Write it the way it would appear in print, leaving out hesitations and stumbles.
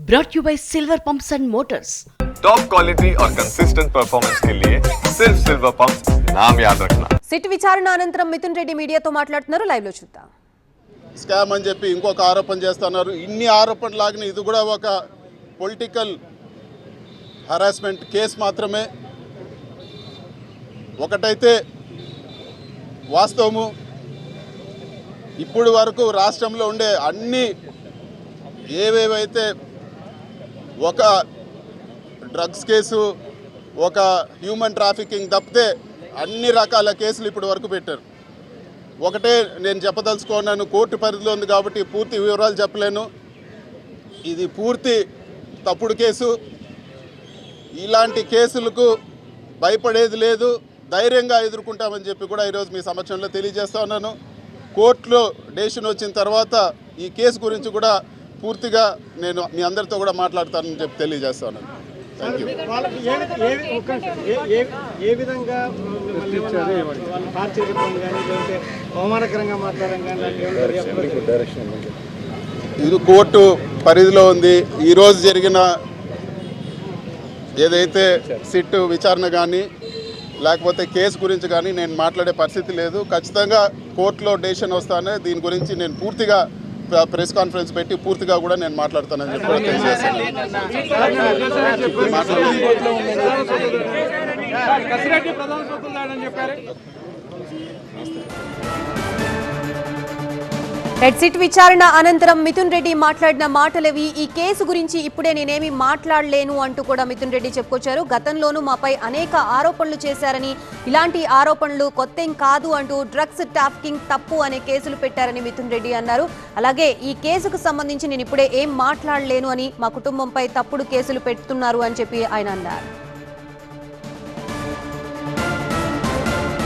brought you by Silver Pumps and Motors. Top quality और consistent performance के लिए सिर्फ सिल्वर पंप्स नाम याद रखना. సిట్ విచారణ అనంతరం మిథున్ రెడ్డి మీడియాతో మాట్లాడుతున్నారు. లైవ్ లో చూద్దాం. స్కామ్ అని చెప్పి ఇంకొక ఆరోపణ చేస్తున్నారు. ఇన్ని ఆరోపణలు లాగిన ఇది కూడా ఒక పొలిటికల్ హరాస్మెంట్ కేసు మాత్రమే. ఒకటైతే వాస్తవము, ఇప్పుడు వరకు రాష్ట్రంలో ఉండే అన్ని ఏవేవైతే ఒక డ్రగ్స్ కేసు, ఒక హ్యూమన్ ట్రాఫికింగ్ తప్పితే అన్ని రకాల కేసులు ఇప్పటి వరకు పెట్టారు. ఒకటే నేను చెప్పదలుచుకున్నాను, కోర్టు పరిధిలో ఉంది కాబట్టి పూర్తి వివరాలు చెప్పలేను. ఇది పూర్తి తప్పుడు కేసు. ఇలాంటి కేసులకు భయపడేది లేదు, ధైర్యంగా ఎదుర్కొంటామని చెప్పి కూడా ఈరోజు మీ సమక్షంలో తెలియజేస్తా ఉన్నాను. కోర్టులో డెసిషన్ వచ్చిన తర్వాత ఈ కేసు గురించి కూడా పూర్తిగా నేను మీ అందరితో కూడా మాట్లాడతానని చెప్పి తెలియజేస్తాను. Thank you. ఇది కోర్టు పరిధిలో ఉంది. ఈరోజు జరిగిన ఏదైతే సిట్ విచారణ కానీ లేకపోతే కేసు గురించి కానీ నేను మాట్లాడే పరిస్థితి లేదు. ఖచ్చితంగా కోర్టులో డెసిషన్ వస్తానే దీని గురించి నేను పూర్తిగా ప్రెస్ కాన్ఫరెన్స్ పెట్టి పూర్తిగా కూడా నేను మాట్లాడతానని చెప్పి కూడా తెలియజేస్తాను. రెడ్ సిట్ విచారణ అనంతరం మిథున్ రెడ్డి మాట్లాడిన మాటలవి. ఈ కేసు గురించి ఇప్పుడే నేనేమి మాట్లాడలేను అంటూ కూడా మిథున్ రెడ్డి చెప్పుకొచ్చారు. గతంలోనూ మాపై అనేక ఆరోపణలు చేశారని, ఇలాంటి ఆరోపణలు కొత్తేం కాదు అంటూ డ్రగ్స్ ట్రాఫికింగ్ తప్పు అనే కేసులు పెట్టారని మిథున్ రెడ్డి అన్నారు. అలాగే ఈ కేసుకు సంబంధించి నేను ఇప్పుడే ఏం మాట్లాడలేను అని, మా కుటుంబంపై తప్పుడు కేసులు పెడుతున్నారు అని చెప్పి ఆయన అన్నారు.